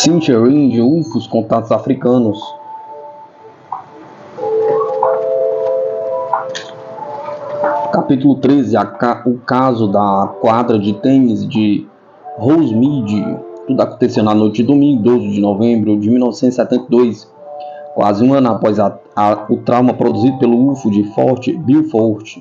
Sincherim de UFOs, contatos africanos. Capítulo 13. O caso da quadra de tênis de Rosemead. Tudo aconteceu na noite de domingo, 12 de novembro de 1972, quase um ano após o trauma produzido pelo UFO de Fort Beaufort.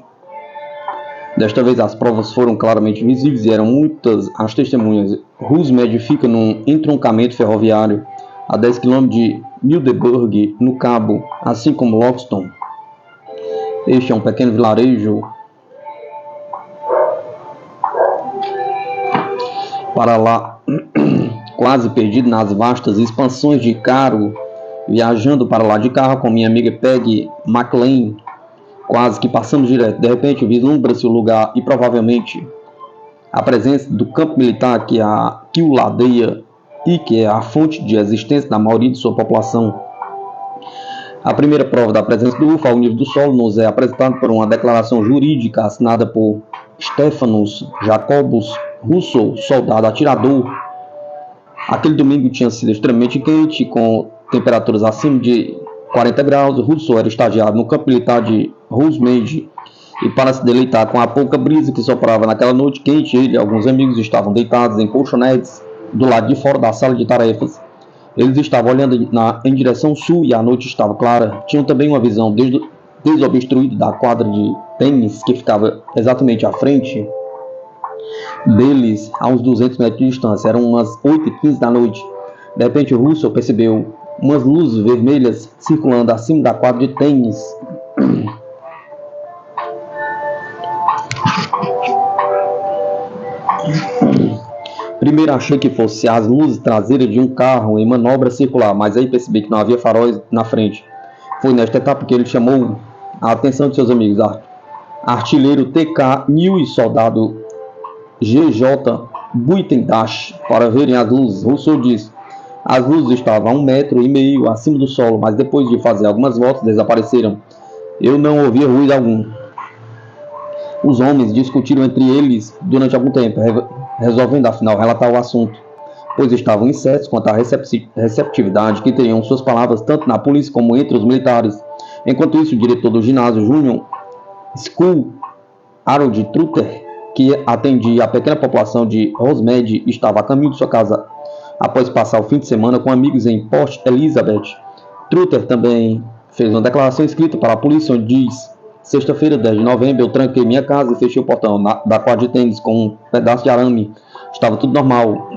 Desta vez as provas foram claramente visíveis e eram muitas as testemunhas. Rosemead fica num entroncamento ferroviário a 10 km de Middelburg, no Cabo, assim como Loxton. Este é um pequeno vilarejo para lá, quase perdido nas vastas expansões de Caro, viajando para lá de carro com minha amiga Peggy McLean. Quase que passamos direto. De repente vislumbra-se o lugar e provavelmente a presença do campo militar que o ladeia e que é a fonte de existência da maioria de sua população. A primeira prova da presença do UFO ao nível do solo nos é apresentada por uma declaração jurídica assinada por Stephanus Jacobus Russo, soldado atirador. Aquele domingo tinha sido extremamente quente, com temperaturas acima de 40 graus. Russo era estagiário no campo militar de Rosemead e, para se deleitar com a pouca brisa que soprava naquela noite quente, ele e alguns amigos estavam deitados em colchonetes do lado de fora da sala de tarefas. Eles estavam olhando em direção sul e a noite estava clara. Tinham também uma visão desobstruída da quadra de tênis que ficava exatamente à frente deles, a uns 200 metros de distância. Eram umas 8h15 da noite. De repente, o Russell percebeu umas luzes vermelhas circulando acima da quadra de tênis. Primeiro achei que fosse as luzes traseiras de um carro em manobra circular, mas aí percebi que não havia faróis na frente. Foi nesta etapa que ele chamou a atenção de seus amigos, artilheiro TK-1000 e soldado GJ Buitendash, para verem as luzes. Rousseau disse: as luzes estavam a 1,5 metro acima do solo, mas depois de fazer algumas voltas desapareceram. Eu não ouvia ruído algum. Os homens discutiram entre eles durante algum tempo, resolvendo afinal relatar o assunto, pois estavam incertos quanto à receptividade que teriam suas palavras tanto na polícia como entre os militares. Enquanto isso, o diretor do ginásio Junior School, Harold Truter, que atendia a pequena população de Rosemead, estava a caminho de sua casa após passar o fim de semana com amigos em Port Elizabeth. Truter também fez uma declaração escrita para a polícia onde diz: sexta-feira, 10 de novembro, eu tranquei minha casa e fechei o portão da quadra de tênis com um pedaço de arame. Estava tudo normal.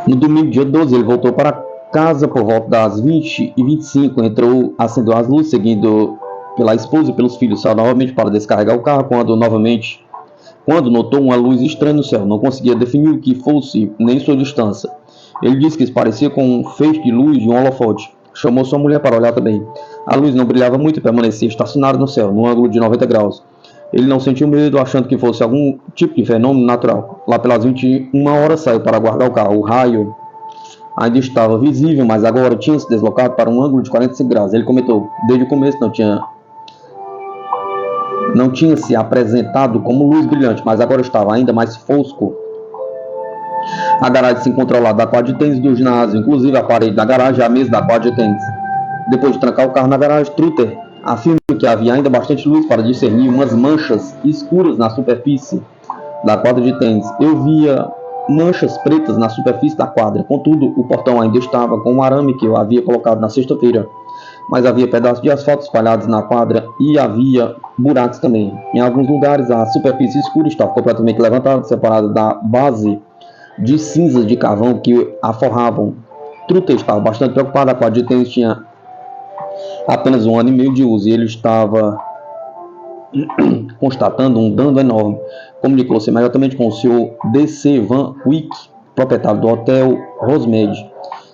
No domingo, dia 12, ele voltou para casa por volta das 20h25. Entrou, acendeu as luzes, seguindo pela esposa e pelos filhos. Saiu novamente para descarregar o carro quando notou uma luz estranha no céu. Não conseguia definir o que fosse, nem sua distância. Ele disse que isso parecia com um feixe de luz de um holofote. Chamou sua mulher para olhar também. A luz não brilhava muito e permanecia estacionada no céu, num ângulo de 90 graus. Ele não sentiu medo, achando que fosse algum tipo de fenômeno natural. Lá pelas 21 horas saiu para guardar o carro. O raio ainda estava visível, mas agora tinha se deslocado para um ângulo de 45 graus. Ele comentou: desde o começo não tinha se apresentado como luz brilhante, mas agora estava ainda mais fosco. A garagem se encontra ao lado da quadra de tênis do ginásio, inclusive a parede da garagem e a mesa da quadra de tênis. Depois de trancar o carro na garagem, Truter afirma que havia ainda bastante luz para discernir umas manchas escuras na superfície da quadra de tênis. Eu via manchas pretas na superfície da quadra, contudo, o portão ainda estava com o arame que eu havia colocado na sexta-feira, mas havia pedaços de asfalto espalhados na quadra e havia buracos também. Em alguns lugares, a superfície escura estava completamente levantada, separada da base de cinzas de carvão que a forravam. Truter estava bastante preocupado. A quadra de tênis tinha apenas 1 ano e meio de uso e ele estava constatando um dano enorme. Comunicou-se imediatamente com o Sr. D.C. Van Wyck, proprietário do Hotel Rosemead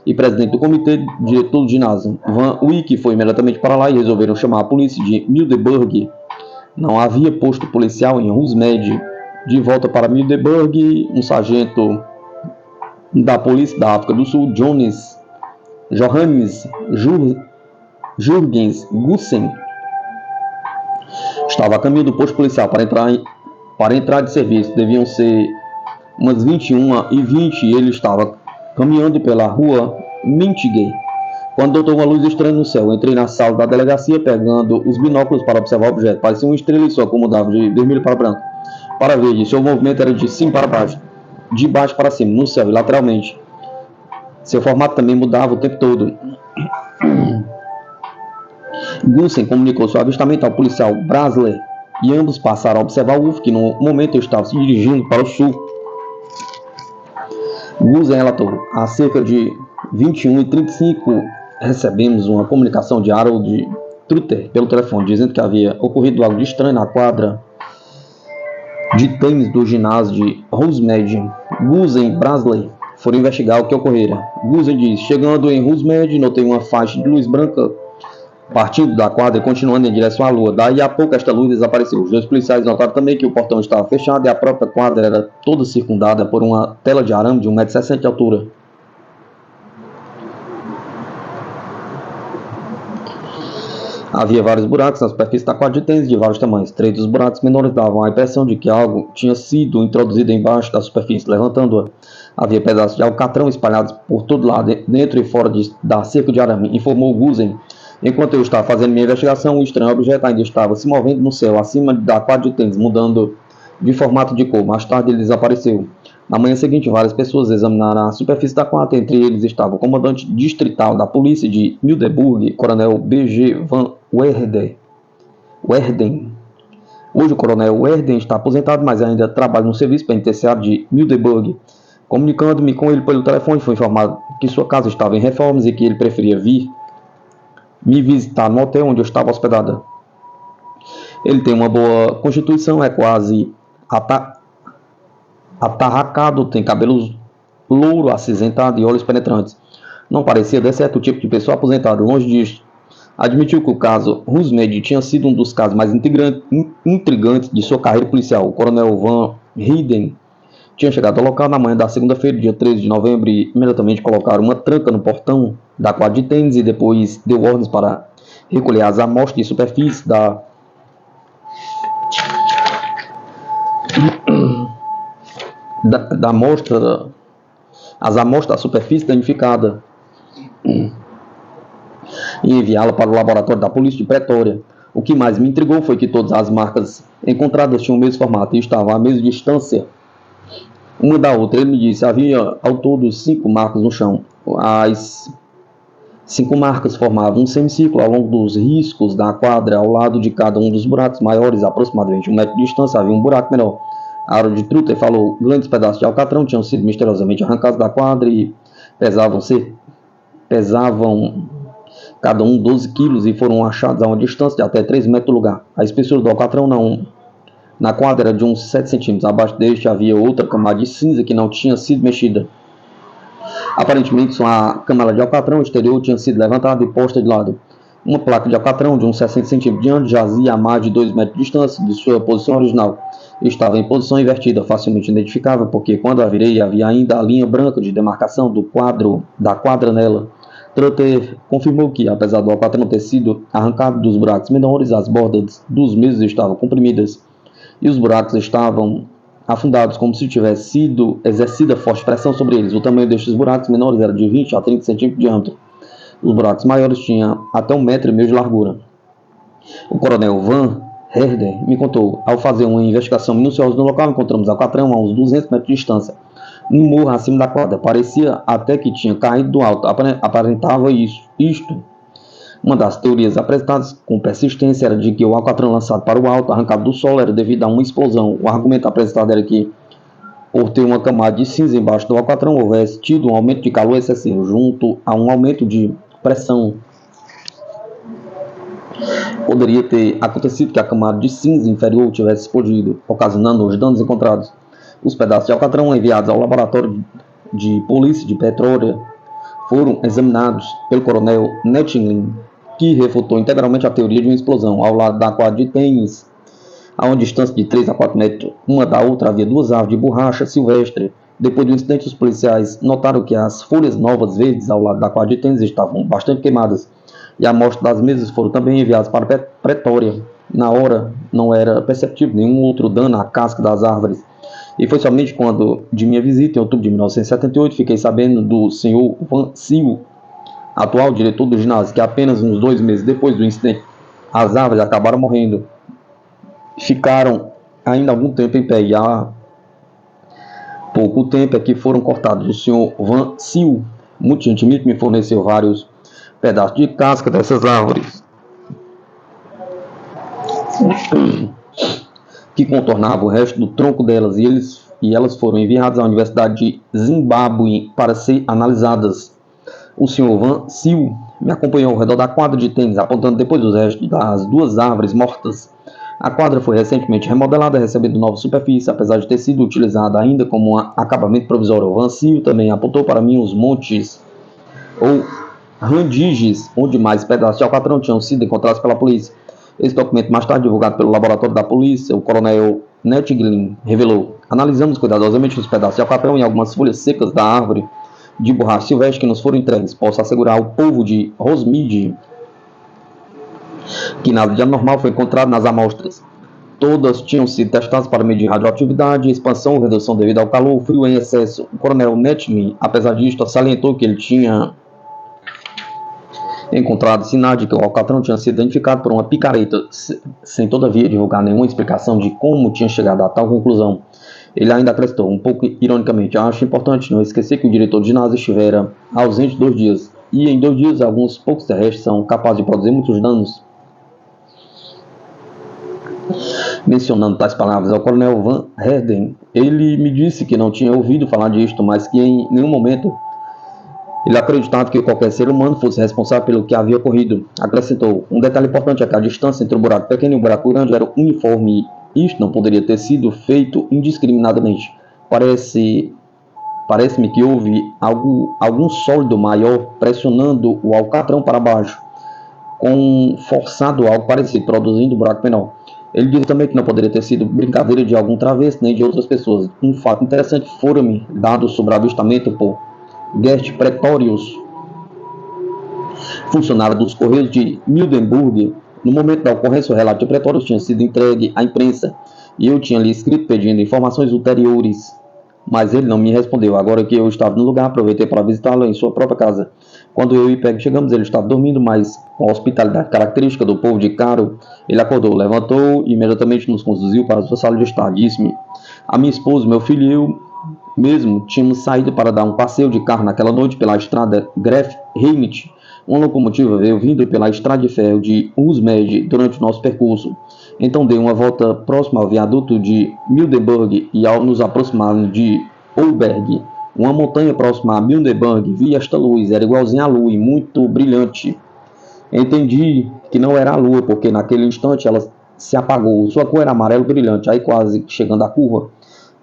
e presidente do comitê diretor do ginásio. Van Wyck foi imediatamente para lá e resolveram chamar a polícia de Middelburg. Não havia posto policial em Rosemead. De volta para Middelburg, um sargento da polícia da África do Sul, Johannes Jurgens Gussen, estava a caminho do posto policial para entrar de serviço. Deviam ser Umas 21h20, ele estava caminhando pela rua Mintigay, quando notou uma luz estranha no céu. Entrei na sala da delegacia pegando os binóculos para observar o objeto. Parecia uma estrela e só acomodava de vermelho para branco. Para verde, seu movimento era de cima para baixo, de baixo para cima, no céu e lateralmente. Seu formato também mudava o tempo todo. Gusen comunicou seu avistamento ao policial Brasley e ambos passaram a observar o UFO, que no momento estava se dirigindo para o sul. Gusen relatou: a cerca de 21h35 recebemos uma comunicação de Harold Trutter pelo telefone, dizendo que havia ocorrido algo de estranho na quadra de tênis do ginásio de Rosemead. Gusen e Brasley foram investigar o que ocorrera. Gusen diz: chegando em Rosemead, notei uma faixa de luz branca partindo da quadra e continuando em direção à lua. Daí a pouco esta luz desapareceu. Os dois policiais notaram também que o portão estava fechado e a própria quadra era toda circundada por uma tela de arame de 1,60 m de altura. Havia vários buracos na superfície da quadra de tênis de vários tamanhos. 3 dos buracos menores davam a impressão de que algo tinha sido introduzido embaixo da superfície, levantando-a. Havia pedaços de alcatrão espalhados por todo lado, dentro e fora da cerca de arame, informou Gusen. Enquanto eu estava fazendo minha investigação, o estranho objeto ainda estava se movendo no céu, acima da quadra de tênis, mudando de formato de cor. Mais tarde ele desapareceu. Na manhã seguinte, várias pessoas examinaram a superfície da quadra. Entre eles estava o comandante distrital da polícia de Middelburg, coronel B.G. van Werden. Hoje o coronel Werden está aposentado, mas ainda trabalha no serviço penitenciário de Middelburg. Comunicando-me com ele pelo telefone, foi informado que sua casa estava em reformas e que ele preferia vir me visitar no hotel onde eu estava hospedada. Ele tem uma boa constituição, é quase atarracado, tem cabelos louro, acinzentado e olhos penetrantes. Não parecia de certo tipo de pessoa aposentada. Longe disso, admitiu que o caso Rosemead tinha sido um dos casos mais intrigantes de sua carreira policial. O coronel Van Heiden tinha chegado ao local na manhã da segunda-feira, dia 13 de novembro, e imediatamente colocaram uma tranca no portão da quadra de tênis e depois deu ordens para recolher as amostras de superfície da amostra, as amostras da superfície danificada e enviá-la para o laboratório da polícia de Pretória. O que mais me intrigou foi que todas as marcas encontradas tinham o mesmo formato e estavam à mesma distância uma da outra. Ele me disse: havia ao todo 5 marcas no chão. As 5 marcas formavam um semicírculo ao longo dos riscos da quadra. Ao lado de cada um dos buracos maiores, aproximadamente 1 metro de distância, havia um buraco menor. Harold Trutter falou: grandes pedaços de alcatrão tinham sido misteriosamente arrancados da quadra e pesavam cada um 12 quilos e foram achados a uma distância de até 3 metros do lugar. A espessura do alcatrão na quadra era de uns 7 centímetros. Abaixo deste havia outra camada de cinza que não tinha sido mexida. Aparentemente, a camada de alcatrão exterior tinha sido levantada e posta de lado. Uma placa de alcatrão de uns 60 centímetros de diâmetro jazia a mais de 2 metros de distância de sua posição original. Estava em posição invertida, facilmente identificável, porque quando a virei havia ainda a linha branca de demarcação da quadra nela. Trutter confirmou que, apesar do alcatrão ter sido arrancado dos buracos menores, as bordas dos mesmos estavam comprimidas e os buracos estavam afundados, como se tivesse sido exercida forte pressão sobre eles. O tamanho destes buracos menores era de 20 a 30 centímetros de diâmetro. Os buracos maiores tinham até 1,5 metros de largura. O coronel Van Herder me contou: ao fazer uma investigação minuciosa no local, encontramos alcatrão a uns 200 metros de distância, um morro acima da quadra. Parecia até que tinha caído do alto. Aparentava isto. Uma das teorias apresentadas com persistência era de que o alcatrão lançado para o alto, arrancado do solo, era devido a uma explosão. O argumento apresentado era que, por ter uma camada de cinza embaixo do alcatrão, houvesse tido um aumento de calor excessivo, junto a um aumento de pressão. Poderia ter acontecido que a camada de cinza inferior tivesse explodido, ocasionando os danos encontrados. Os pedaços de alcatrão enviados ao laboratório de polícia de Pretória foram examinados pelo coronel Nettingling, que refutou integralmente a teoria de uma explosão. Ao lado da quadra de tênis, a uma distância de 3 a 4 metros uma da outra, havia 2 árvores de borracha silvestre. Depois do incidente, os policiais notaram que as folhas novas verdes ao lado da quadra de tênis estavam bastante queimadas, e a amostra das mesas foram também enviadas para Pretória. Na hora, não era perceptível nenhum outro dano à casca das árvores, E foi somente quando, de minha visita em outubro de 1978, fiquei sabendo do Sr. Van Zyl, atual diretor do ginásio, que apenas uns 2 meses depois do incidente, as árvores acabaram morrendo. Ficaram ainda algum tempo em pé e há pouco tempo é que foram cortados. O Sr. Van Zyl, muito gentilmente, me forneceu vários pedaços de casca dessas árvores que contornavam o resto do tronco delas, e elas foram enviadas à Universidade de Zimbábue para ser analisadas. O Sr. Van Zyl me acompanhou ao redor da quadra de tênis, apontando depois os restos das 2 árvores mortas. A quadra foi recentemente remodelada, recebendo nova superfície, apesar de ter sido utilizada ainda como um acabamento provisório. O Van Zyl também apontou para mim os montes ou randiges, onde mais pedaços de alcatrão tinham sido encontrados pela polícia. Esse documento, mais tarde divulgado pelo laboratório da polícia, o coronel Netglin revelou: analisamos cuidadosamente os pedaços de alcatrão e algumas folhas secas da árvore de borracha silvestre que nos foram entregues. Posso assegurar ao povo de Rosemead que nada de anormal foi encontrado nas amostras. Todas tinham sido testadas para medir radioatividade, expansão ou redução devido ao calor, frio em excesso. O coronel Netglin, apesar disto, salientou que ele tinha encontrado sinais de que o alcatrão tinha sido identificado por uma picareta, sem todavia divulgar nenhuma explicação de como tinha chegado a tal conclusão. Ele ainda acrescentou, um pouco ironicamente: acho importante não esquecer que o diretor de ginásio estivera ausente 2 dias, e em 2 dias alguns poucos terrestres são capazes de produzir muitos danos. Mencionando tais palavras ao coronel Van Herden, ele me disse que não tinha ouvido falar disto, mas que em nenhum momento ele acreditava que qualquer ser humano fosse responsável pelo que havia ocorrido. Acrescentou: um detalhe importante é que a distância entre o buraco pequeno e o buraco grande era uniforme, e isto não poderia ter sido feito indiscriminadamente. Parece-me que houve algum sólido maior pressionando o alcatrão para baixo, com forçado algo parecido, produzindo um buraco menor. Ele disse também que não poderia ter sido brincadeira de algum travesso nem de outras pessoas. Um fato interessante fora-me dado sobre o avistamento por Gert Pretorius, funcionário dos Correios de Mildenburg. No momento da ocorrência, o relato de Pretorius tinha sido entregue à imprensa e eu tinha lhe escrito pedindo informações ulteriores, mas ele não me respondeu. Agora que eu estava no lugar, aproveitei para visitá-lo em sua própria casa. Quando eu e Peg chegamos, ele estava dormindo, mas com a hospitalidade característica do povo de Caro, ele acordou, levantou e imediatamente nos conduziu para a sua sala de estar. Disse-me: a minha esposa, meu filho e eu mesmo tínhamos saído para dar um passeio de carro naquela noite pela estrada Gref-Heimt. Uma locomotiva veio vindo pela estrada de ferro de Rosemead durante o nosso percurso. Então dei uma volta próxima ao viaduto de Mildenburg e, ao nos aproximarmos de Oberg, uma montanha próxima a Mildenburg, vi esta luz. Era igualzinha à lua e muito brilhante. Entendi que não era a lua, porque naquele instante ela se apagou. Sua cor era amarelo brilhante. Aí, quase chegando à curva,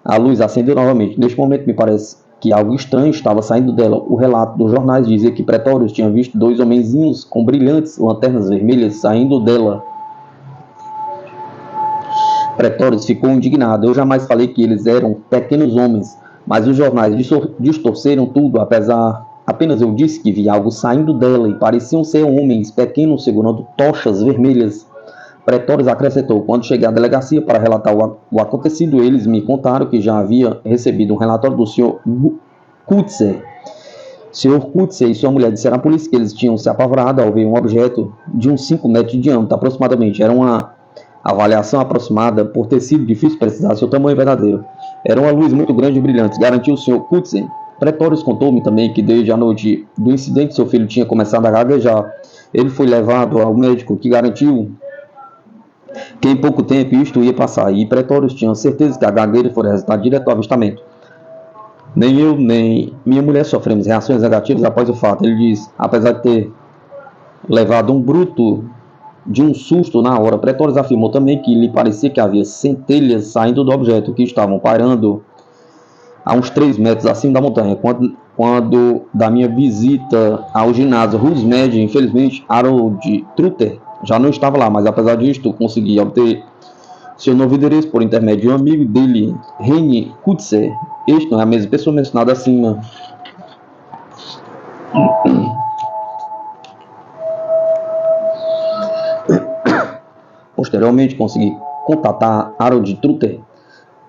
a luz acendeu novamente. Neste momento me parece que algo estranho estava saindo dela. O relato dos jornais dizia que Pretorius tinha visto 2 homenzinhos com brilhantes lanternas vermelhas saindo dela. Pretorius ficou indignado. Eu jamais falei que eles eram pequenos homens, mas os jornais distorceram tudo. Apenas eu disse que vi algo saindo dela e pareciam ser homens pequenos segurando tochas vermelhas. Pretorius acrescentou: quando cheguei à delegacia para relatar o acontecido, eles me contaram que já havia recebido um relatório do Sr. Kutzer. Sr. Kutzer e sua mulher disseram à polícia que eles tinham se apavorado ao ver um objeto de uns 5 metros de diâmetro aproximadamente. Era uma avaliação aproximada, por ter sido difícil precisar seu tamanho verdadeiro. Era uma luz muito grande e brilhante, garantiu o Sr. Kutzer. Pretorius contou-me também que desde a noite do incidente seu filho tinha começado a gaguejar. Ele foi levado ao médico, que garantiu que em pouco tempo isto ia passar, e Pretorius tinha certeza que a gagueira foi resultado direto do avistamento. Nem eu, nem minha mulher sofremos reações negativas após o fato. Ele diz: apesar de ter levado um bruto de um susto na hora, Pretorius afirmou também que lhe parecia que havia centelhas saindo do objeto, que estavam pairando a uns 3 metros acima da montanha. Quando da minha visita ao ginásio Rosemead, infelizmente, Harold Truter já não estava lá, mas apesar disto, consegui obter seu novo endereço por intermédio de um amigo dele, Rene Kutzer. Este não é a mesma pessoa mencionada acima. Posteriormente, consegui contatar Harold Truter,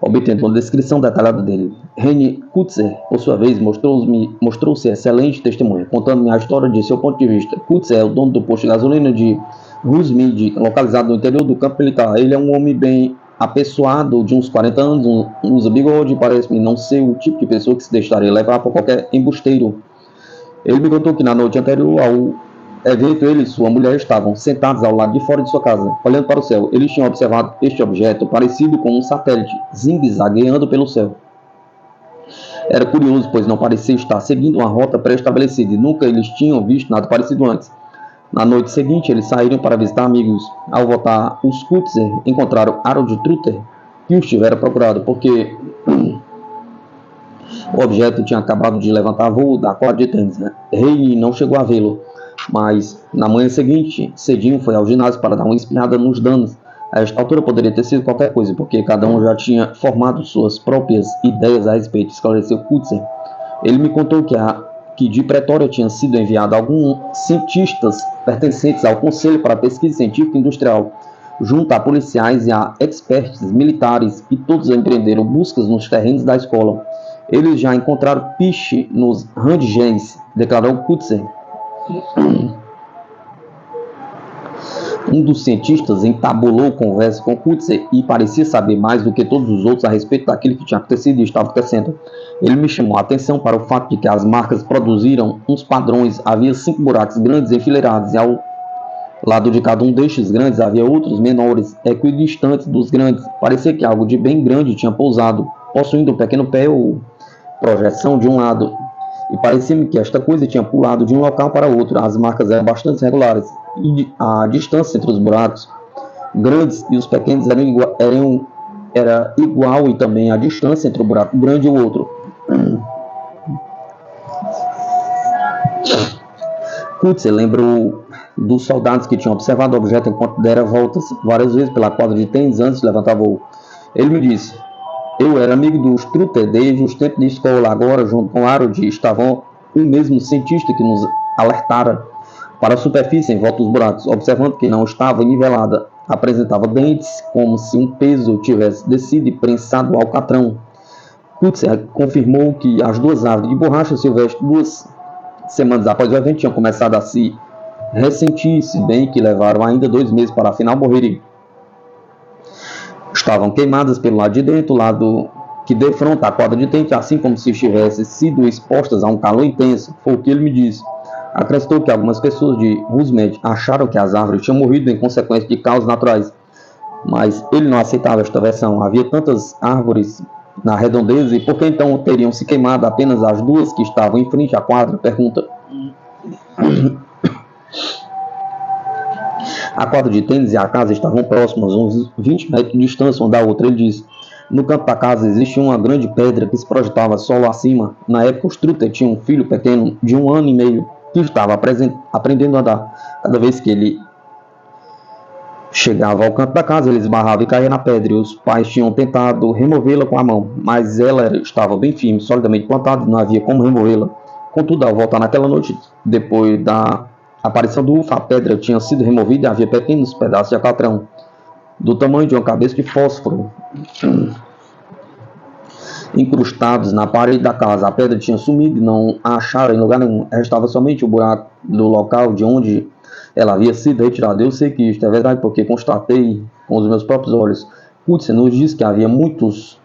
obtendo uma descrição detalhada dele. René Kutzer, por sua vez, mostrou-se excelente testemunha, contando-me a história de seu ponto de vista. Kutzer é o dono do posto de gasolina de Rusmid, localizado no interior do campo militar. Ele é um homem bem apessoado, de uns 40 anos, usa bigode, parece-me não ser o tipo de pessoa que se deixaria levar por qualquer embusteiro. Ele me contou que na noite anterior ao evento, ele e sua mulher estavam sentados ao lado de fora de sua casa, olhando para o céu. Eles tinham observado este objeto parecido com um satélite, zigue-zagueando pelo céu. Era curioso, pois não parecia estar seguindo uma rota pré-estabelecida e nunca eles tinham visto nada parecido antes. Na noite seguinte, eles saíram para visitar amigos. Ao voltar, os Kutzer encontraram Harold Trutter, que os tivera procurado, porque o objeto tinha acabado de levantar voo da quadra de tênis. Rei não chegou a vê-lo, mas na manhã seguinte, cedinho foi ao ginásio para dar uma espiada nos danos. A esta altura poderia ter sido qualquer coisa, porque cada um já tinha formado suas próprias ideias a respeito, esclareceu Kutzer. Ele me contou que de Pretória tinha sido enviado alguns cientistas pertencentes ao Conselho para a Pesquisa Científica e Industrial, junto a policiais e a experts militares, e todos empreenderam buscas nos terrenos da escola. Eles já encontraram piche nos Randgens, declarou Kutzer. Um dos cientistas entabulou conversa com Kutzer e parecia saber mais do que todos os outros a respeito daquilo que tinha acontecido e estava acontecendo. Ele me chamou a atenção para o fato de que as marcas produziram uns padrões. Havia 5 buracos grandes enfileirados e ao lado de cada um destes grandes havia outros menores, equidistantes dos grandes. Parecia que algo de bem grande tinha pousado, possuindo um pequeno pé ou projeção de um lado. E parecia-me que esta coisa tinha pulado de um local para outro. As marcas eram bastante regulares e a distância entre os buracos grandes e os pequenos era igual, e também a distância entre o buraco grande e o outro. Kutzer lembrou dos soldados que tinham observado o objeto enquanto dera voltas várias vezes pela quadra de tênis antes de levantar voo. Ele me disse: eu era amigo dos Trutter desde os tempos de escola. Agora, junto com Harold, estavam o mesmo cientista que nos alertara para a superfície em volta dos buracos, observando que não estava nivelada. Apresentava dentes, como se um peso tivesse descido e prensado o alcatrão. Kutzer confirmou que as 2 árvores de borracha silvestre, 2 semanas após o evento, tinham começado a se ressentir, se bem que levaram ainda 2 meses para afinal morrerem. Estavam queimadas pelo lado de dentro, o lado que defronta a quadra de tênis, assim como se tivessem sido expostas a um calor intenso. Foi o que ele me disse. Acrescentou que algumas pessoas de Rusmed acharam que as árvores tinham morrido em consequência de causas naturais, mas ele não aceitava esta versão. Havia tantas árvores na redondeza, e por que então teriam se queimado apenas as 2 que estavam em frente à quadra? Pergunta. A quadra de tênis e a casa estavam próximas, uns 20 metros de distância uma da outra. Ele disse: no canto da casa existia uma grande pedra que se projetava solo acima. Na época, os Trutter tinham um filho pequeno de 1 ano e meio que estava aprendendo a andar. Cada vez que ele chegava ao canto da casa, ele esbarrava e caía na pedra, e os pais tinham tentado removê-la com a mão, mas ela estava bem firme, solidamente plantada, e não havia como removê-la. Contudo, ao voltar naquela noite, depois da aparição do UFO, a pedra tinha sido removida e havia pequenos pedaços de alcatrão, do tamanho de uma cabeça de fósforo, incrustados na parede da casa. A pedra tinha sumido e não a acharam em lugar nenhum. Restava somente o buraco do local de onde ela havia sido retirada. Eu sei que isto é verdade porque constatei com os meus próprios olhos. Kutzer nos disse que havia muitos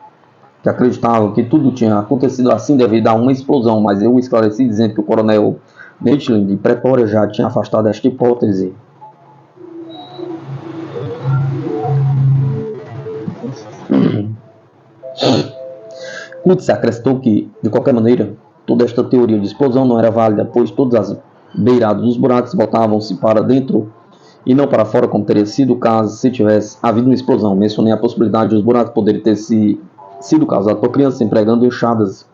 que acreditavam que tudo tinha acontecido assim devido a uma explosão, mas eu esclareci dizendo que o coronel Maitland de Pretória já tinha afastado esta hipótese. Kutzer acrescentou que, de qualquer maneira, toda esta teoria de explosão não era válida, pois todas as beiradas dos buracos voltavam-se para dentro e não para fora, como teria sido o caso se tivesse havido uma explosão. Mencionei a possibilidade de os buracos poderem ter sido causados por crianças empregando enxadas.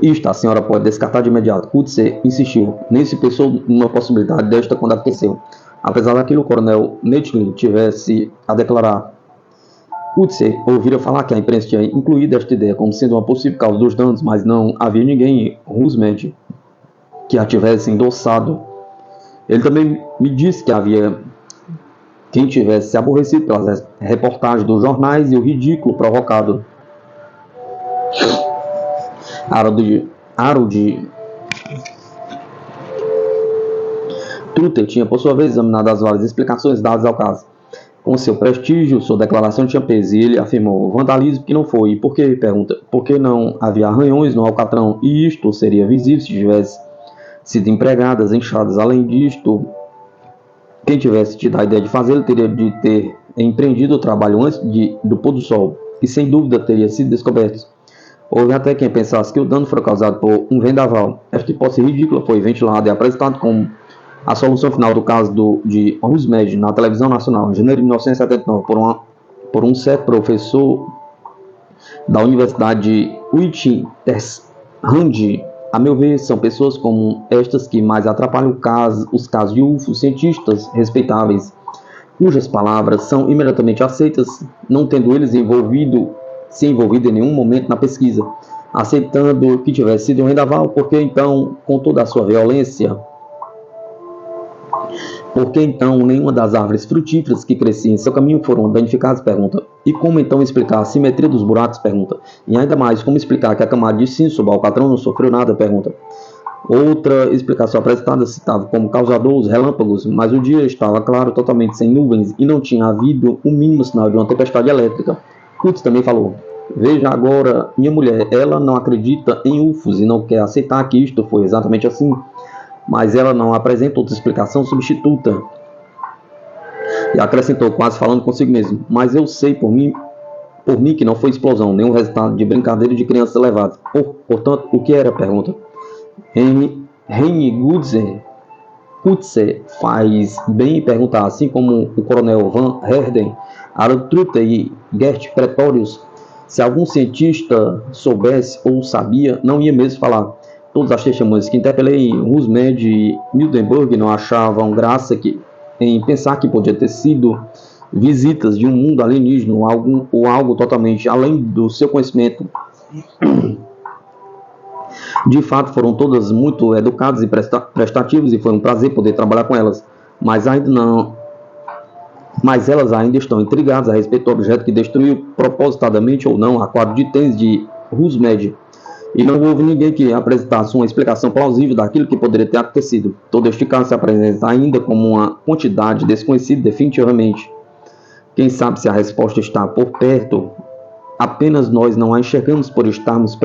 Isto a senhora pode descartar de imediato. Kutzer insistiu. Nem se pensou numa possibilidade desta quando aconteceu. Apesar daquilo, o coronel Maitland tivesse a declarar. Kutzer ouvira falar que a imprensa tinha incluído esta ideia como sendo uma possível causa dos danos, mas não havia ninguém em Rusmed que a tivesse endossado. Ele também me disse que havia Quem tivesse se aborrecido pelas reportagens dos jornais e o ridículo provocado. Harold Truter tinha, por sua vez, examinado as várias explicações dadas ao caso. Com seu prestígio, sua declaração tinha peso, e ele afirmou: vandalismo que não foi. E por que? Pergunta. Por que não havia arranhões no alcatrão? E isto seria visível se tivesse sido empregadas, enxadas. Além disto, quem tivesse tido a ideia de fazê-lo teria de ter empreendido o trabalho antes do pôr do sol, e sem dúvida teria sido descoberto. Houve até quem pensasse que o dano foi causado por um vendaval. Esta hipótese ridícula foi ventilada e apresentada como a solução final do caso de Roosmed na televisão nacional, em janeiro de 1979, por um certo professor da Universidade de Witwatersrand. A meu ver, são pessoas como estas que mais atrapalham os casos de UFO, cientistas respeitáveis, cujas palavras são imediatamente aceitas, não tendo eles se envolvido em nenhum momento na pesquisa, aceitando que tivesse sido um vendaval, porque então, com toda a sua violência, porque então nenhuma das árvores frutíferas que cresciam em seu caminho foram danificadas? Pergunta. E como então explicar a simetria dos buracos? Pergunta. E ainda mais, como explicar que a camada de cinza sobre o alcatrão não sofreu nada? Pergunta. Outra explicação apresentada citava como causador os relâmpagos, mas o dia estava claro, totalmente sem nuvens, e não tinha havido o mínimo sinal de uma tempestade elétrica. Kutz também falou: veja agora, minha mulher, ela não acredita em UFOs e não quer aceitar que isto foi exatamente assim, mas ela não apresenta outra explicação substituta. E acrescentou, quase falando consigo mesmo: mas eu sei por mim que não foi explosão, nem um resultado de brincadeira de crianças elevadas. Portanto, o que era? Pergunta. Henry Kutzer faz bem em perguntar, assim como o coronel Van Herden, Harold Truter e Gert Pretorius. Se algum cientista soubesse ou sabia, não ia mesmo falar. Todas as testemunhas que interpelei, Roosmed e Mildenburg, não achavam graça em pensar que podia ter sido visitas de um mundo alienígena ou algo totalmente além do seu conhecimento. De fato, foram todas muito educadas e prestativas, e foi um prazer poder trabalhar com elas, mas elas ainda estão intrigadas a respeito do objeto que destruiu propositadamente ou não a quadra de tênis de Roosmed. E não houve ninguém que apresentasse uma explicação plausível daquilo que poderia ter acontecido. Todo este caso se apresenta ainda como uma quantidade desconhecida definitivamente. Quem sabe se a resposta está por perto, apenas nós não a enxergamos por estarmos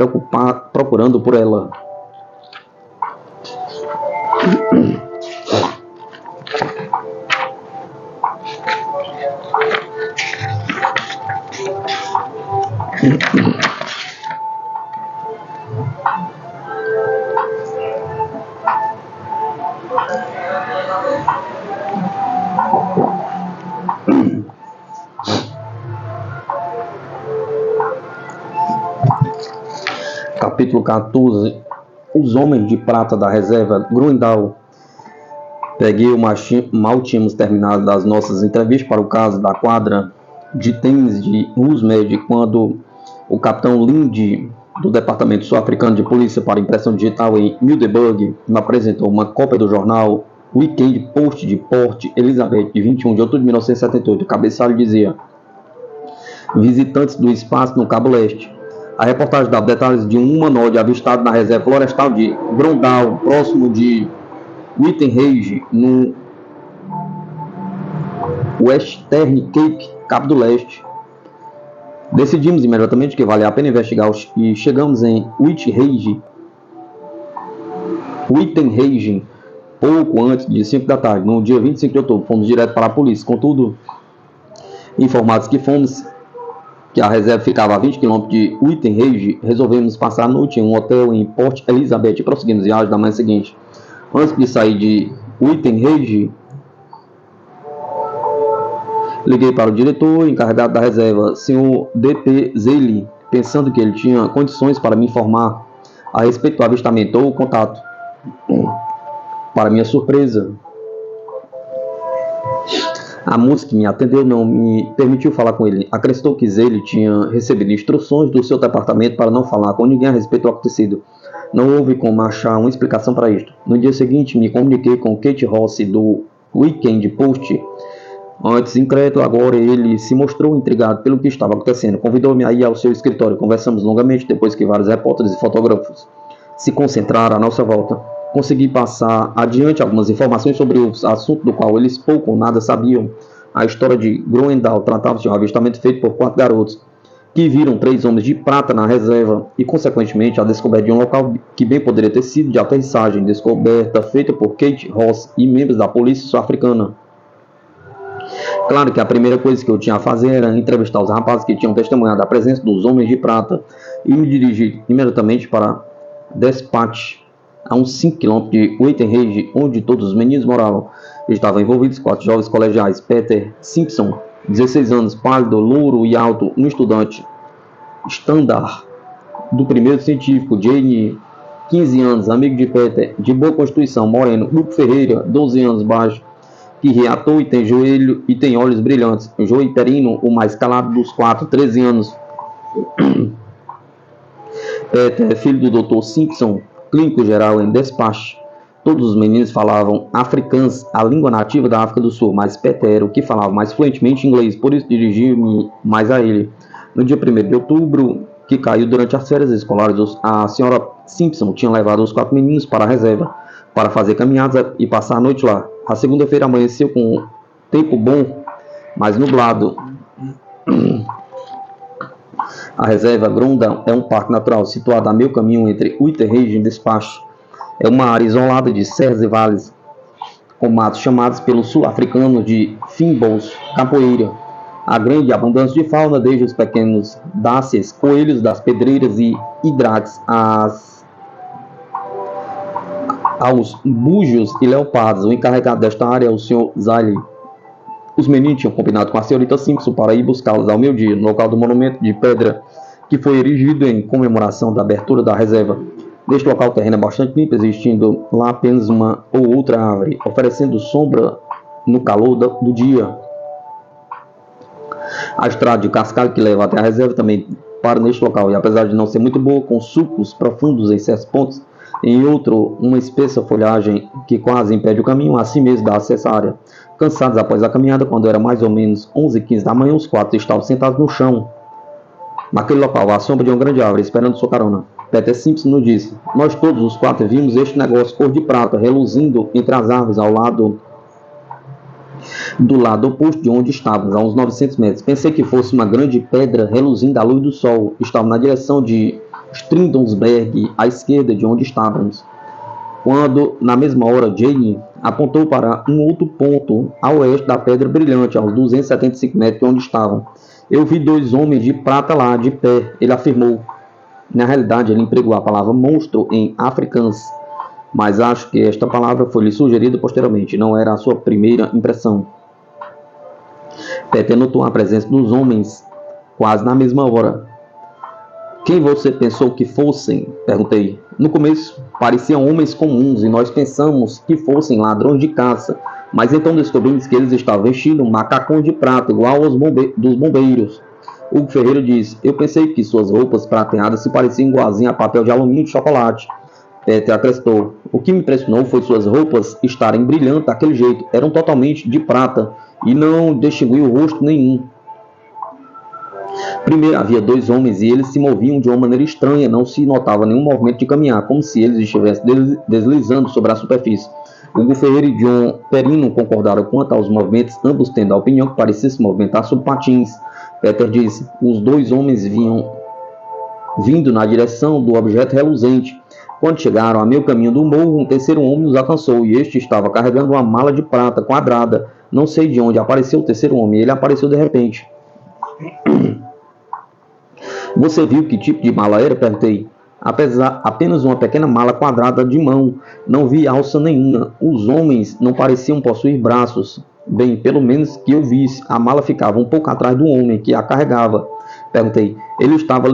procurando por ela. Capítulo 14. Os homens de prata da reserva Grunwald. Peguei mal tínhamos terminado das nossas entrevistas para o caso da quadra de tênis de Roosmed quando o capitão Linde, do Departamento Sul-Africano de Polícia para Impressão Digital em Mildenburg, me apresentou uma cópia do jornal Weekend Post de Port Elizabeth, de 21 de outubro de 1978. O cabeçalho dizia: visitantes do espaço no Cabo Leste. A reportagem dava detalhes de um humanoide avistado na reserva florestal de Grondal, próximo de Uitenhage, no Western Cape, Cabo do Leste. Decidimos imediatamente que valia a pena investigar e chegamos em Uitenhage pouco antes de 5 da tarde, no dia 25 de outubro. Fomos direto para a polícia. Contudo, informados que a reserva ficava a 20 km de Uitenhage, resolvemos passar a noite em um hotel em Port Elizabeth e prosseguimos viagem da manhã seguinte. Antes de sair de Uitenhage, liguei para o diretor encarregado da reserva, Sr. D.P. Zeile, pensando que ele tinha condições para me informar a respeito do avistamento ou contato. Para minha surpresa, a moça que me atendeu não me permitiu falar com ele. Acrescentou que Zeile tinha recebido instruções do seu departamento para não falar com ninguém a respeito do acontecido. Não houve como achar uma explicação para isto. No dia seguinte, me comuniquei com Kate Rossi, do Weekend Post. Antes incrédulo, agora ele se mostrou intrigado pelo que estava acontecendo. Convidou-me a ir ao seu escritório. Conversamos longamente depois que vários repórteres e fotógrafos se concentraram à nossa volta. Consegui passar adiante algumas informações sobre o assunto do qual eles pouco ou nada sabiam. A história de Groendahl tratava-se de um avistamento feito por 4 garotos que viram 3 homens de prata na reserva e, consequentemente, a descoberta de um local que bem poderia ter sido de aterrissagem, descoberta feita por Kate Ross e membros da polícia sul-africana. Claro que a primeira coisa que eu tinha a fazer era entrevistar os rapazes que tinham testemunhado a presença dos homens de prata e me dirigir imediatamente para Despatch, a uns 5 km de Uitenhage, onde todos os meninos moravam. Estavam envolvidos 4 jovens colegiais: Peter Simpson, 16 anos, pálido, louro e alto, um estudante standard do primeiro científico; Jane, 15 anos, amigo de Peter, de boa constituição, moreno; Hugo Ferreira, 12 anos, baixo, que reatou e tem joelho e tem olhos brilhantes; Joey Perino, o mais calado dos 4, 13 anos. Peter, filho do Dr. Simpson, clínico geral em Despatch. Todos os meninos falavam afrikaans, a língua nativa da África do Sul, mas Peter era o que falava mais fluentemente inglês, por isso dirigi-me mais a ele. No dia 1º de outubro, que caiu durante as férias escolares, a senhora Simpson tinha levado os 4 meninos para a reserva para fazer caminhadas e passar a noite lá. A segunda-feira amanheceu com tempo bom, mas nublado. A reserva Groendahl é um parque natural situado a meio caminho entre Uitenhage e Despatch. É uma área isolada de serras e vales, com matos chamados pelos sul-africanos de fynbos, capoeira. Há grande abundância de fauna, desde os pequenos dáceas, coelhos das pedreiras e hidrates, aos búzios e leopardos. O encarregado desta área é o Sr. Ziley. Os meninos tinham combinado com a senhorita Simpson para ir buscá-los ao meio-dia, no local do monumento de pedra que foi erigido em comemoração da abertura da reserva. Neste local o terreno é bastante limpo, existindo lá apenas uma ou outra árvore, oferecendo sombra no calor do dia. A estrada de cascalho que leva até a reserva também para neste local, e apesar de não ser muito boa, com sulcos profundos em certos pontos, em outro, uma espessa folhagem que quase impede o caminho, assim mesmo dá acesso à área. Cansados após a caminhada, quando era mais ou menos 11h15 da manhã, os 4 estavam sentados no chão, naquele local, à sombra de uma grande árvore, esperando sua carona. Peter Simpson nos disse: nós todos os 4 vimos este negócio cor de prata, reluzindo entre as árvores do lado oposto de onde estávamos, a uns 900 metros. Pensei que fosse uma grande pedra reluzindo à luz do sol. Estava na direção de Strindonsberg, à esquerda de onde estávamos. Quando, na mesma hora, Jane apontou para um outro ponto a oeste da pedra brilhante, aos 275 metros de onde estavam. Eu vi 2 homens de prata lá, de pé, ele afirmou. Na realidade, ele empregou a palavra monstro em afrikaans, mas acho que esta palavra foi lhe sugerida posteriormente, não era a sua primeira impressão. Peter notou a presença dos homens quase na mesma hora. Quem você pensou que fossem? Perguntei. No começo, pareciam homens comuns e nós pensamos que fossem ladrões de caça, mas então descobrimos que eles estavam vestindo um macacão de prata, igual aos dos bombeiros. Hugo Ferreira disse: eu pensei que suas roupas prateadas se pareciam igualzinho a papel de alumínio de chocolate. Peter acrescentou: o que me impressionou foi suas roupas estarem brilhantes daquele jeito, eram totalmente de prata e não distingui o rosto nenhum. Primeiro havia 2 homens e eles se moviam de uma maneira estranha, não se notava nenhum movimento de caminhar, como se eles estivessem deslizando sobre a superfície. Hugo Ferreira e John Perino concordaram quanto aos movimentos, ambos tendo a opinião que parecia se movimentar sobre patins. Peter disse: os 2 homens vinham vindo na direção do objeto reluzente. Quando chegaram a meio caminho do morro, um terceiro homem os alcançou, e este estava carregando uma mala de prata quadrada. Não sei de onde apareceu o terceiro homem, ele apareceu de repente. Você viu que tipo de mala era? Perguntei. Apenas uma pequena mala quadrada de mão. Não vi alça nenhuma. Os homens não pareciam possuir braços. Bem, pelo menos que eu visse. A mala ficava um pouco atrás do homem que a carregava. Perguntei. Estava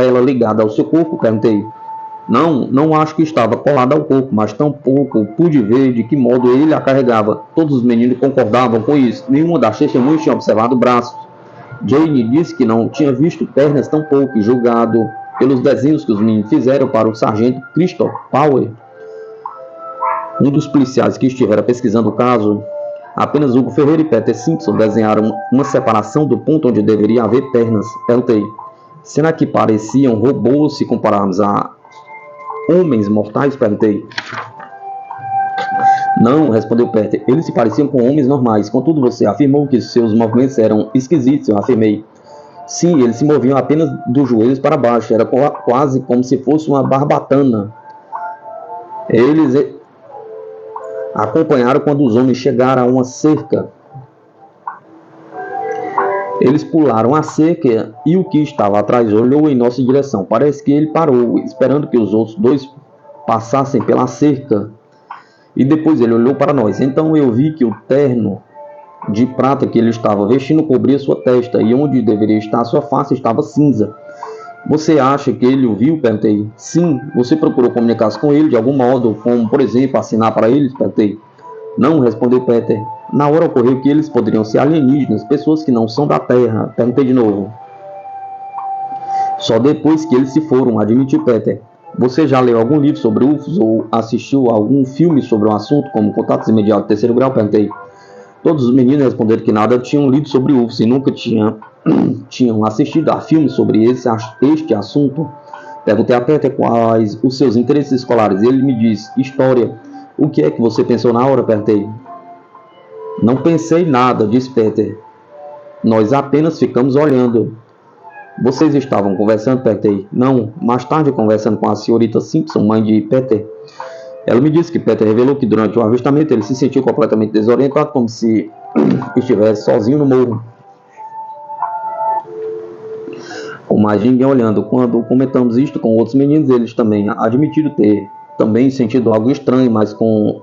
ela ligada ao seu corpo? Perguntei. Não acho que estava colada ao corpo, mas tampouco pude ver de que modo ele a carregava. Todos os meninos concordavam com isso. Nenhuma das testemunhas tinha observado braços. Jane disse que não tinha visto pernas tampouco, e julgado pelos desenhos que os meninos fizeram para o sargento Christopher Power, um dos policiais que estivera pesquisando o caso, Apenas Hugo Ferreira e Peter Simpson desenharam uma separação do ponto onde deveria haver pernas. Perguntei: será que pareciam robôs se compararmos a homens mortais? Perguntei. Não, respondeu Peter. Eles se pareciam com homens normais. Contudo, você afirmou que seus movimentos eram esquisitos. Eu afirmei. Sim, eles se moviam apenas dos joelhos para baixo. Era quase como se fosse uma barbatana. Eles acompanharam quando os homens chegaram a uma cerca. Eles pularam a cerca e o que estava atrás olhou em nossa direção. Parece que ele parou, esperando que os outros dois passassem pela cerca. E depois ele olhou para nós. Então eu vi que o terno de prata que ele estava vestindo cobria sua testa, e onde deveria estar sua face estava cinza. Você acha que ele o viu? Perguntei. Sim. Você procurou comunicar-se com ele de algum modo, como, por exemplo, assinar para eles? Perguntei. Não, respondeu Peter. Na hora ocorreu que eles poderiam ser alienígenas, pessoas que não são da Terra. Perguntei de novo. Só depois que eles se foram, admitiu Peter. Você já leu algum livro sobre UFOs ou assistiu a algum filme sobre o assunto, como Contatos Imediatos de Terceiro Grau? Perguntei. Todos os meninos responderam que nada tinham lido sobre UFOs e nunca tinham assistido a filmes sobre este assunto. Perguntei a Peter quais os seus interesses escolares. Ele me disse: história. O que é que você pensou na hora? Perguntei. Não pensei nada, disse Peter. Nós apenas ficamos olhando. Vocês estavam conversando? Perguntei. Não, mais tarde conversando com a senhorita Simpson, mãe de Peter. Ela me disse que Peter revelou que durante o avistamento ele se sentiu completamente desorientado, como se estivesse sozinho no morro, com mais ninguém olhando. Quando comentamos isto com outros meninos, eles também admitiram ter também sentido algo estranho, mas com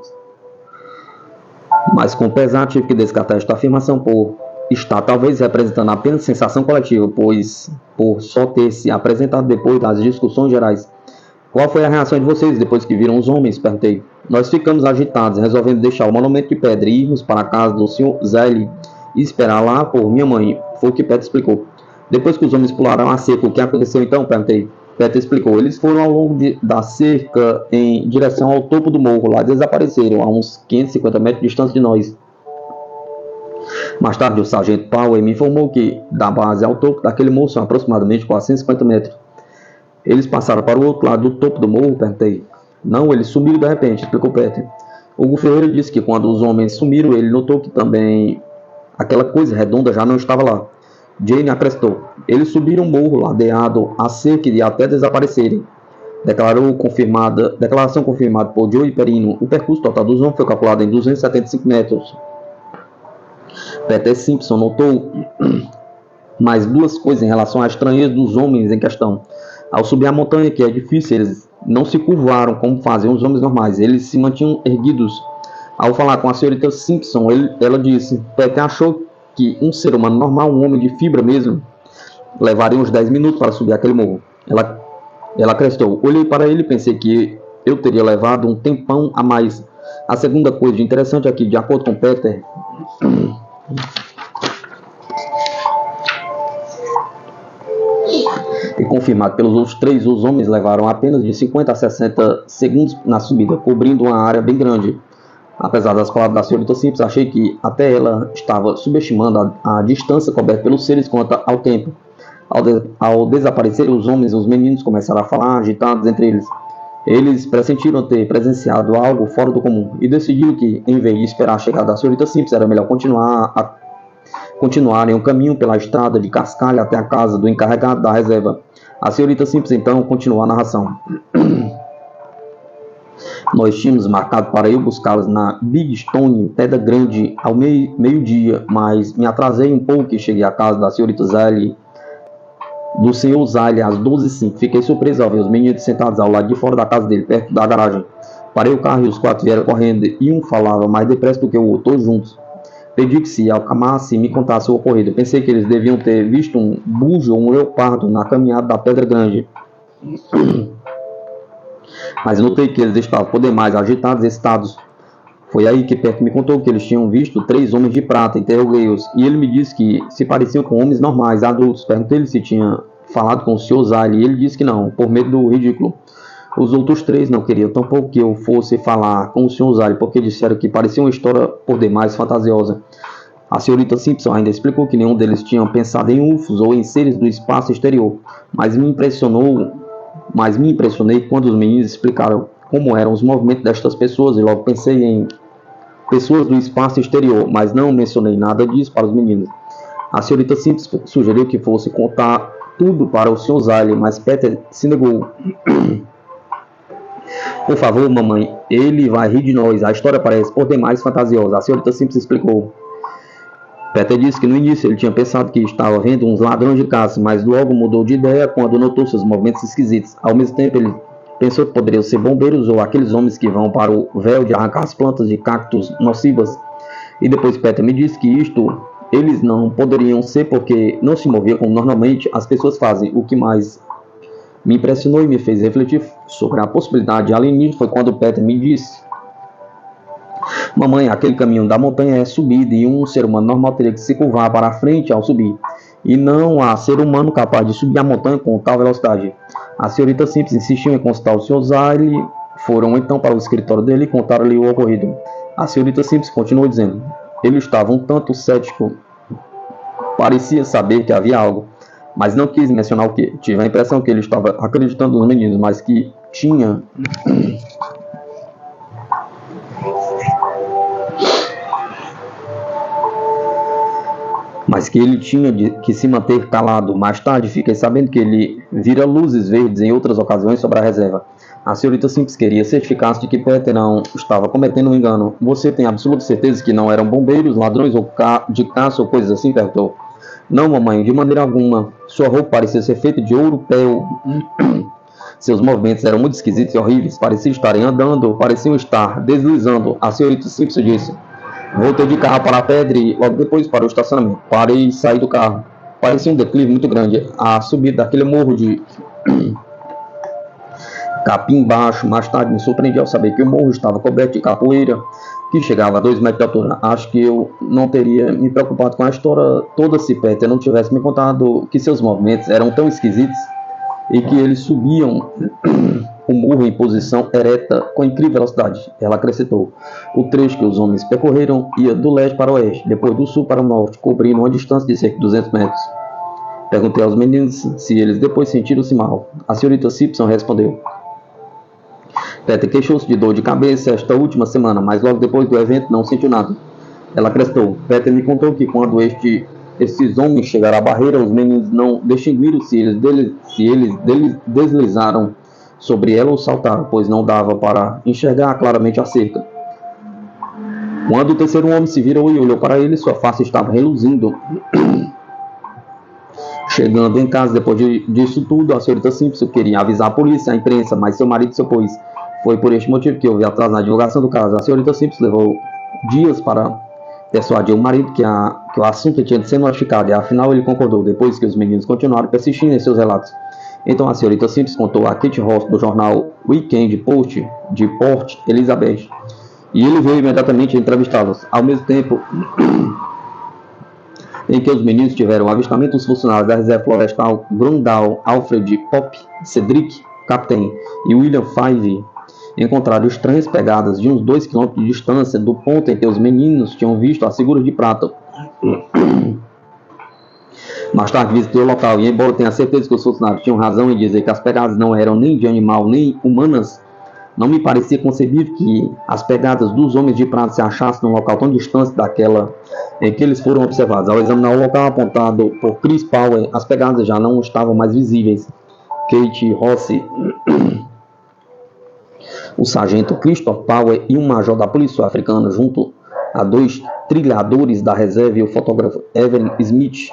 pesar tive que descartar esta afirmação por estar talvez representando apenas sensação coletiva, pois por só ter se apresentado depois das discussões gerais. Qual foi a reação de vocês depois que viram os homens? Perguntei. Nós ficamos agitados, resolvendo deixar o monumento de pedra e irmos para a casa do Sr. Zelle e esperar lá por minha mãe. Foi o que Peter explicou. Depois que os homens pularam a cerca, o que aconteceu então? Perguntei. Peter explicou. Eles foram ao longo da cerca em direção ao topo do morro. Lá desapareceram a uns 550 metros de distância de nós. Mais tarde, o sargento Powell me informou que da base ao topo daquele morro são aproximadamente 450 metros. Eles passaram para o outro lado do topo do morro? Perguntei. Não, eles sumiram de repente, explicou Peter. Hugo Ferreira disse que quando os homens sumiram, ele notou que também aquela coisa redonda já não estava lá. Jane acrescentou. Eles subiram o morro, ladeado a cerca e até desaparecerem. Declaração confirmada por Joey Perino. O percurso total dos homens foi calculado em 275 metros. Peter Simpson notou mais duas coisas em relação à estranheza dos homens em questão. Ao subir a montanha, que é difícil, eles não se curvaram como faziam os homens normais. Eles se mantinham erguidos. Ao falar com a senhorita Simpson, ela disse: Peter achou que um ser humano normal, um homem de fibra mesmo, levaria uns 10 minutos para subir aquele morro. Ela acrescentou: olhei para ele e pensei que eu teria levado um tempão a mais. A segunda coisa interessante é que, de acordo com Peter, e confirmado pelos outros três, os homens levaram apenas de 50 a 60 segundos na subida, cobrindo uma área bem grande. Apesar das palavras da senhorita Simpson, achei que até ela estava subestimando a distância coberta pelos seres quanto ao tempo. Ao desaparecerem os homens, os meninos começaram a falar, agitados entre eles. Eles pressentiram ter presenciado algo fora do comum e decidiram que, em vez de esperar a chegada da senhorita Simpson, era melhor continuarem o caminho pela estrada de cascalho até a casa do encarregado da reserva. A senhorita Simpson então continuou a narração. Nós tínhamos marcado para eu buscá-las na Big Stone, Pedra Grande, ao meio-dia, mas me atrasei um pouco e cheguei à casa da senhorita Zelle, do senhor Zelle, às 12h05. Fiquei surpreso ao ver os meninos sentados ao lado de fora da casa dele, perto da garagem. Parei o carro e os quatro vieram correndo, e um falava mais depressa do que o outro, todos juntos. Pedi que se acalmasse e me contasse o ocorrido. Pensei que eles deviam ter visto um bujo ou um leopardo na caminhada da Pedra Grande. Mas notei que eles estavam por demais agitados e excitados. Foi aí que Peter me contou que eles tinham visto 3 homens de prata, interroguei-os, e ele me disse que se pareciam com homens normais, adultos. Perguntei-lhe se tinha falado com o Sr. Zelle, e ele disse que não, por medo do ridículo. Os outros três não queriam tampouco que eu fosse falar com o Sr. Zale, porque disseram que parecia uma história por demais fantasiosa. A senhorita Simpson ainda explicou que nenhum deles tinha pensado em UFOs ou em seres do espaço exterior, mas me impressionei quando os meninos explicaram como eram os movimentos destas pessoas e logo pensei em pessoas do espaço exterior, mas não mencionei nada disso para os meninos. A senhorita Simpson sugeriu que fosse contar tudo para o Sr. Zale, mas Peter se negou. Por favor, mamãe, ele vai rir de nós. A história parece por demais fantasiosa. A senhorita Simpson explicou. Peter disse que no início ele tinha pensado que estava vendo uns ladrões de caça, mas logo mudou de ideia quando notou seus movimentos esquisitos. Ao mesmo tempo, ele pensou que poderiam ser bombeiros ou aqueles homens que vão para o véu de arrancar as plantas de cactos nocivas. E depois Peter me disse que eles não poderiam ser porque não se moviam como normalmente as pessoas fazem. O que mais me impressionou e me fez refletir sobre a possibilidade de alienígena foi quando Peter me disse: mamãe, aquele caminho da montanha é subido e um ser humano normal teria que se curvar para a frente ao subir. E não há ser humano capaz de subir a montanha com tal velocidade. A senhorita Simpson insistiu em consultar o Sr. Zale. Foram então para o escritório dele e contaram-lhe o ocorrido. A senhorita Simpson continuou dizendo: ele estava um tanto cético. Parecia saber que havia algo, mas não quis mencionar o que. Tive a impressão que ele estava acreditando nos meninos, mas que ele tinha que se manter calado. Mais tarde, fiquei sabendo que ele vira luzes verdes em outras ocasiões sobre a reserva. A senhorita Simpson queria certificar-se de que Peter não estava cometendo um engano. Você tem absoluta certeza que não eram bombeiros, ladrões ou de caça ou coisas assim? Perguntou. Não, mamãe, de maneira alguma. Sua roupa parecia ser feita de ouro pel. Seus movimentos eram muito esquisitos e horríveis. Pareciam estarem andando, pareciam estar deslizando. A senhorita Simpson disse: voltei de carro para a pedra e logo depois para o estacionamento. Parei e saí do carro. Parecia um declive muito grande. A subida daquele morro de capim baixo. Mais tarde me surpreendi ao saber que o morro estava coberto de capoeira, que chegava a 2 metros de altura. Acho que eu não teria me preocupado com a história toda se Peter não tivesse me contado que seus movimentos eram tão esquisitos e que eles subiam o morro em posição ereta com incrível velocidade. Ela acrescentou: o trecho que os homens percorreram ia do leste para o oeste, depois do sul para o norte, cobrindo uma distância de cerca de 200 metros. Perguntei aos meninos se eles depois sentiram-se mal. A senhorita Simpson respondeu: Peter queixou-se de dor de cabeça esta última semana, mas logo depois do evento não sentiu nada. Ela acrescentou: Peter me contou que quando esses homens chegaram à barreira, os meninos não distinguiram se eles deslizaram sobre ela ou saltaram, pois não dava para enxergar claramente a cerca. Quando o terceiro homem se virou e olhou para ele, sua face estava reluzindo. Chegando em casa depois disso tudo, a senhorita Simpson queria avisar a polícia e a imprensa, mas seu marido se opôs. Foi por este motivo que houve atraso na divulgação do caso. A senhorita Simpson levou dias para persuadir o marido que o assunto tinha de ser notificado, e afinal ele concordou, depois que os meninos continuaram persistindo em seus relatos. Então a senhorita Simpson contou a Kate Ross do jornal Weekend Post de Port Elizabeth, e ele veio imediatamente entrevistá-los. Ao mesmo tempo em que os meninos tiveram o avistamento, os funcionários da reserva florestal Grundal, Alfred Pop, Cedric Captain e William Five encontraram estranhas pegadas de uns 2 km de distância do ponto em que os meninos tinham visto as figuras de prata. Mais tarde visitei o local e, embora tenha certeza que os funcionários tinham razão em dizer que as pegadas não eram nem de animal nem humanas, não me parecia concebível que as pegadas dos homens de prata se achassem num local tão distante daquela em que eles foram observados. Ao examinar o local apontado por Chris Powell, as pegadas já não estavam mais visíveis. Kate Rossi, o sargento Christopher Powell e um major da polícia africana, junto a 2 trilhadores da reserva e o fotógrafo Evan Smith,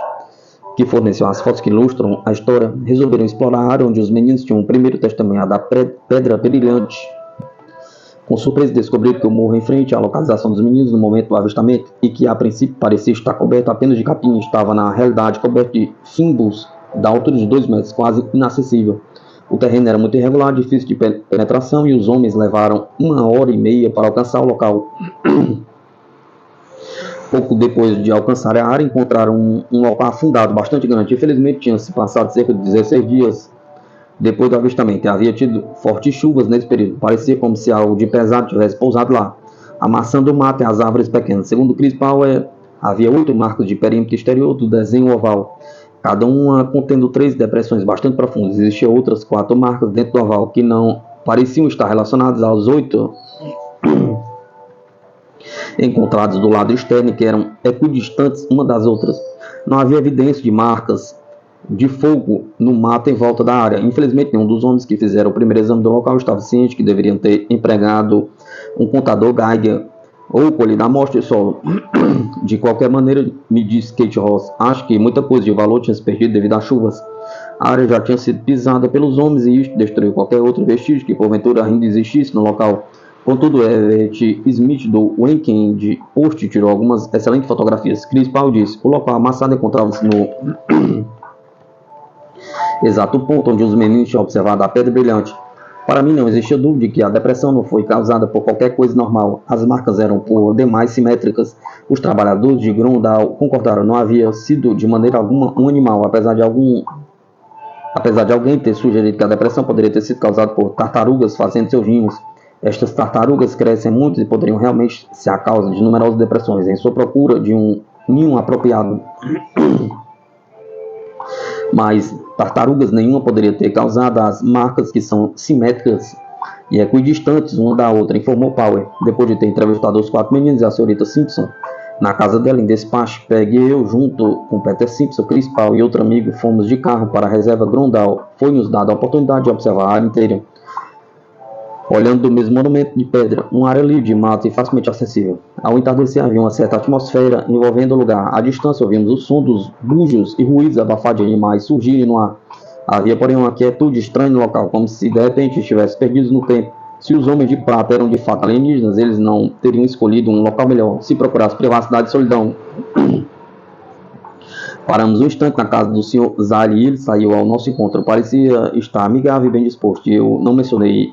que forneceu as fotos que ilustram a história, resolveram explorar a área onde os meninos tinham o primeiro testemunhado da pedra brilhante. Com surpresa, descobriram que o morro em frente à localização dos meninos no momento do avistamento, e que a princípio parecia estar coberto apenas de capim, estava na realidade coberto de fimbos da altura de 2 metros, quase inacessível. O terreno era muito irregular, difícil de penetração, e os homens levaram 1h30 para alcançar o local. Pouco depois de alcançar a área, encontraram um local afundado bastante grande. Infelizmente, tinha se passado cerca de 16 dias depois do avistamento. Havia tido fortes chuvas nesse período. Parecia como se algo de pesado tivesse pousado lá, amassando o mato e as árvores pequenas. Segundo Chris Powell, havia 8 marcas de perímetro exterior do desenho oval, cada uma contendo 3 depressões bastante profundas. Existiam outras 4 marcas dentro do oval que não pareciam estar relacionadas aos 8 encontrados do lado externo, que eram equidistantes uma das outras. Não havia evidência de marcas de fogo no mato em volta da área. Infelizmente, nenhum dos homens que fizeram o primeiro exame do local estava ciente que deveriam ter empregado um contador Geiger ou colhido a amostra de solo. De qualquer maneira, me disse Kate Ross, acho que muita coisa de valor tinha se perdido devido às chuvas. A área já tinha sido pisada pelos homens e isto destruiu qualquer outro vestígio que porventura ainda existisse no local. Contudo, Everett Smith do Weekend Post tirou algumas excelentes fotografias. Chris Powell disse, o local amassado encontrava-se no exato ponto onde os meninos tinham observado a pedra brilhante. Para mim não existia dúvida de que a depressão não foi causada por qualquer coisa normal. As marcas eram por demais simétricas. Os trabalhadores de Grondal concordaram, não havia sido de maneira alguma um animal, apesar de alguém ter sugerido que a depressão poderia ter sido causada por tartarugas fazendo seus ninhos. Estas tartarugas crescem muito e poderiam realmente ser a causa de numerosas depressões. Em sua procura de um ninho apropriado, mas tartarugas nenhuma poderia ter causado as marcas que são simétricas e equidistantes uma da outra, informou Powell, depois de ter entrevistado os 4 meninos e a senhorita Simpson na casa dela em despacho. Peg e eu, junto com Peter Simpson, Chris Powell e outro amigo, fomos de carro para a reserva Grondal. Foi-nos dada a oportunidade de observar a área inteira, olhando do mesmo monumento de pedra, uma área livre de mato e facilmente acessível. Ao entardecer havia uma certa atmosfera envolvendo o lugar. À distância ouvimos o som dos bujos e ruídos abafados de animais surgirem no ar. Havia, porém, uma quietude estranha no local, como se de repente estivesse perdidos no tempo. Se os homens de prata eram de fato alienígenas, eles não teriam escolhido um local melhor, se procurasse privacidade e solidão. Paramos um instante na casa do Sr. Zali e ele saiu ao nosso encontro. Parecia estar amigável e bem disposto. Eu não mencionei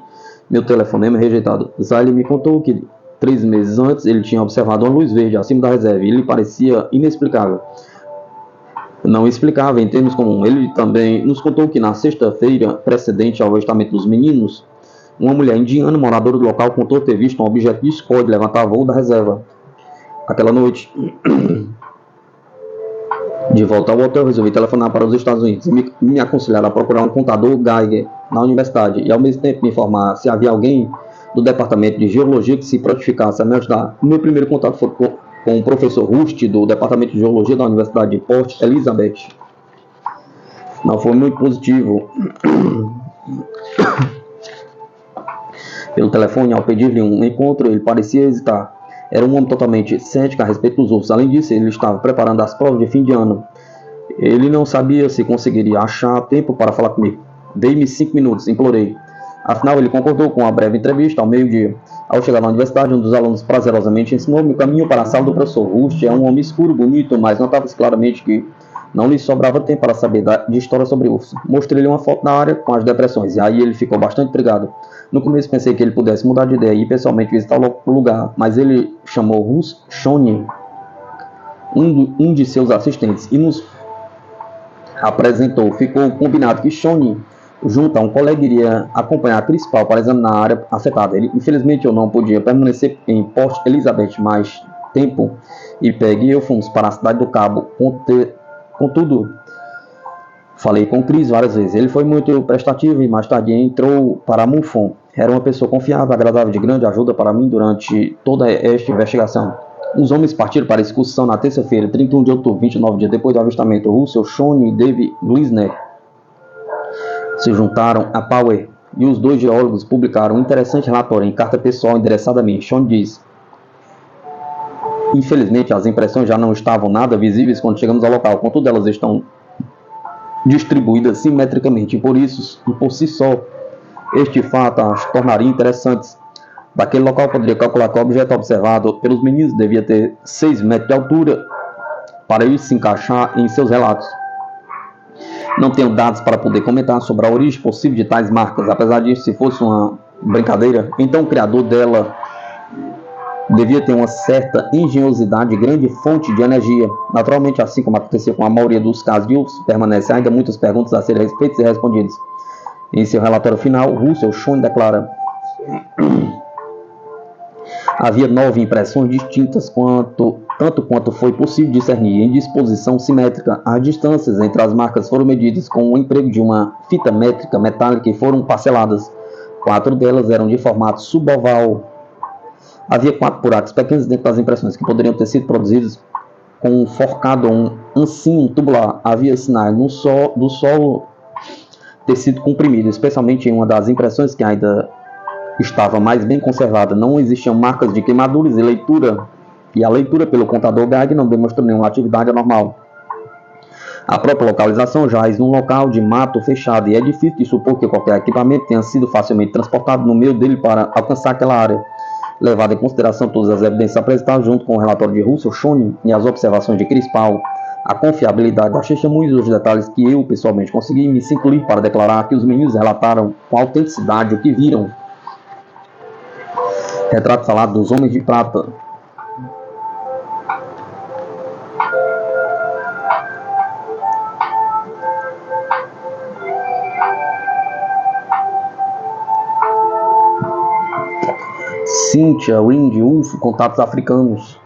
meu telefonema rejeitado. Zali me contou que 3 meses antes ele tinha observado uma luz verde acima da reserva e ele parecia inexplicável. Não explicável em termos comuns. Ele também nos contou que na sexta-feira precedente ao avistamento dos meninos, uma mulher indiana moradora do local contou ter visto um objeto de discórdia levantar voo da reserva. Aquela noite, de volta ao hotel, resolvi telefonar para os Estados Unidos e me aconselharam a procurar um contador Geiger na universidade e ao mesmo tempo me informar se havia alguém do departamento de geologia que se prontificasse a me ajudar. O meu primeiro contato foi com o professor Rust do departamento de geologia da Universidade de Port Elizabeth. Não foi muito positivo. Pelo telefone, ao pedir-lhe um encontro, ele parecia hesitar. Era um homem totalmente cético a respeito dos outros. Além disso, ele estava preparando as provas de fim de ano. Ele não sabia se conseguiria achar tempo para falar comigo. Dei-me 5 minutos, implorei. Afinal, ele concordou com a breve entrevista ao meio-dia. Ao chegar na universidade, um dos alunos prazerosamente ensinou-me o caminho para a sala do professor Rust. É um homem escuro, bonito, mas notava-se claramente que não lhe sobrava tempo para saber de história sobre urso. Mostrei-lhe uma foto da área com as depressões, e aí ele ficou bastante intrigado. No começo pensei que ele pudesse mudar de ideia e ir pessoalmente visitar o lugar, mas ele chamou Russ Shone, um de seus assistentes, e nos apresentou. Ficou combinado que Shone, junto a um colega, iria acompanhar a Chris Powell para examinar a área afetada. Infelizmente eu não podia permanecer em Port Elizabeth mais tempo, e Peg e eu fomos para a cidade do Cabo. Contudo, falei com Chris várias vezes. Ele foi muito prestativo e mais tarde entrou para Mufon. Era uma pessoa confiável, agradável, de grande ajuda para mim durante toda esta investigação. Os homens partiram para a excursão na terça-feira, 31 de outubro, 29 dias depois do avistamento. Russell, Shone e Dave Glisner se juntaram a Powell e os 2 geólogos publicaram um interessante relatório em carta pessoal endereçada a mim. Shone diz: infelizmente, as impressões já não estavam nada visíveis quando chegamos ao local, contudo elas estão distribuídas simetricamente, e por si só, este fato as tornaria interessantes. Daquele local poderia calcular que o objeto observado pelos meninos devia ter 6 metros de altura para isso se encaixar em seus relatos. Não tenho dados para poder comentar sobre a origem possível de tais marcas. Apesar disso, se fosse uma brincadeira, então o criador dela devia ter uma certa engenhosidade e grande fonte de energia. Naturalmente, assim como aconteceu com a maioria dos casos de urso, permanecem ainda muitas perguntas a serem feitas e respondidas. Em seu relatório final, Russell Schoen declara: havia 9 impressões distintas, tanto quanto foi possível discernir, em disposição simétrica. As distâncias entre as marcas foram medidas com o emprego de uma fita métrica metálica e foram parceladas. 4 delas eram de formato suboval. Havia 4 buracos pequenos dentro das impressões que poderiam ter sido produzidos com um forcado ou um ancinho tubular. Havia sinais do solo ter sido comprimido, especialmente em uma das impressões que ainda estava mais bem conservada. Não existiam marcas de queimaduras e a leitura pelo contador Geiger não demonstrou nenhuma atividade anormal. A própria localização jaz num local de mato fechado e é difícil de supor que qualquer equipamento tenha sido facilmente transportado no meio dele para alcançar aquela área. Levado em consideração todas as evidências apresentadas junto com o relatório de Russell Schoen e as observações de Crispal, a confiabilidade das testemunhas e os detalhes que eu pessoalmente consegui me sinto livre para declarar que os meninos relataram com autenticidade o que viram. Retrato falado dos Homens de Prata. Cynthia Rind Wolf, Contatos Africanos.